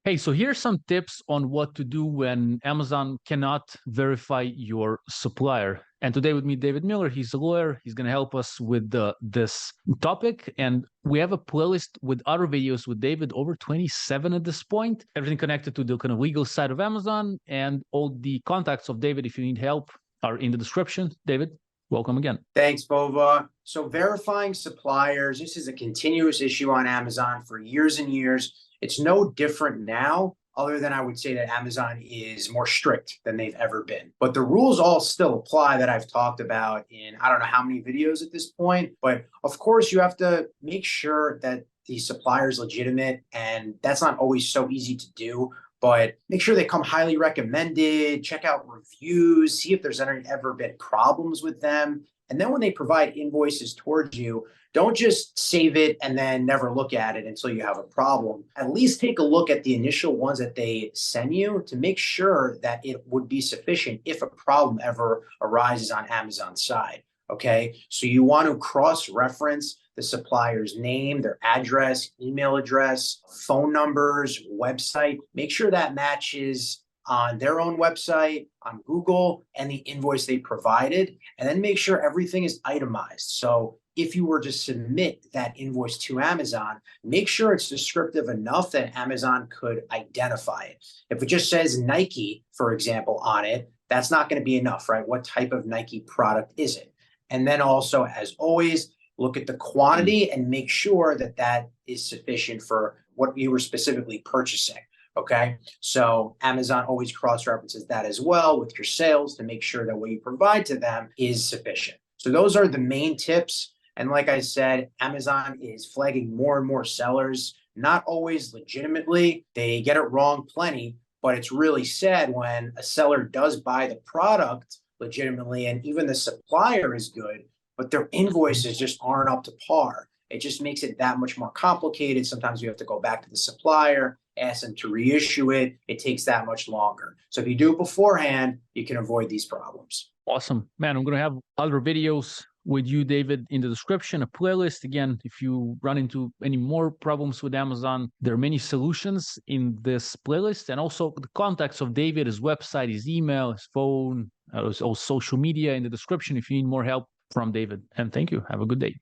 Hey, so here's some tips on what to do when Amazon cannot verify your supplier. And today with me, David Miller, he's a lawyer. He's going to help us with this topic. And we have a playlist with other videos with David, over 27 at this point, everything connected to the kind of legal side of Amazon, and all the contacts of David, if you need help, are in the description. David, welcome again. Thanks, Bova. So verifying suppliers, this is a continuous issue on Amazon for years and years. It's no different now, other than I would say that Amazon is more strict than they've ever been. But the rules all still apply that I've talked about in I don't know how many videos at this point. But of course, you have to make sure that the supplier is legitimate, and that's not always so easy to do. But make sure they come highly recommended, check out reviews, see if there's ever been problems with them. And then when they provide invoices towards you, don't just save it and then never look at it until you have a problem. At least take a look at the initial ones that they send you to make sure that it would be sufficient if a problem ever arises on Amazon's side. Okay, so you want to cross-reference the supplier's name, their address, email address, phone numbers, website. Make sure that matches on their own website, on Google, and the invoice they provided, and then make sure everything is itemized. So if you were to submit that invoice to Amazon, make sure it's descriptive enough that Amazon could identify it. If it just says Nike, for example, on it, that's not going to be enough, right? What type of Nike product is it? And then also, as always, look at the quantity and make sure that that is sufficient for what you were specifically purchasing. Okay, so Amazon always cross-references that as well with your sales to make sure that what you provide to them is sufficient. So those are the main tips. And like I said, Amazon is flagging more and more sellers, not always legitimately. They get it wrong plenty, but it's really sad when a seller does buy the product legitimately and even the supplier is good, but their invoices just aren't up to par. It just makes it that much more complicated. Sometimes you have to go back to the supplier, ask them to reissue it. It takes that much longer. So if you do it beforehand, you can avoid these problems. Awesome. Man, I'm going to have other videos with you, David, in the description, a playlist. Again, if you run into any more problems with Amazon, there are many solutions in this playlist. And also the contacts of David, his website, his email, his phone, all social media in the description if you need more help from David. And thank you. Have a good day.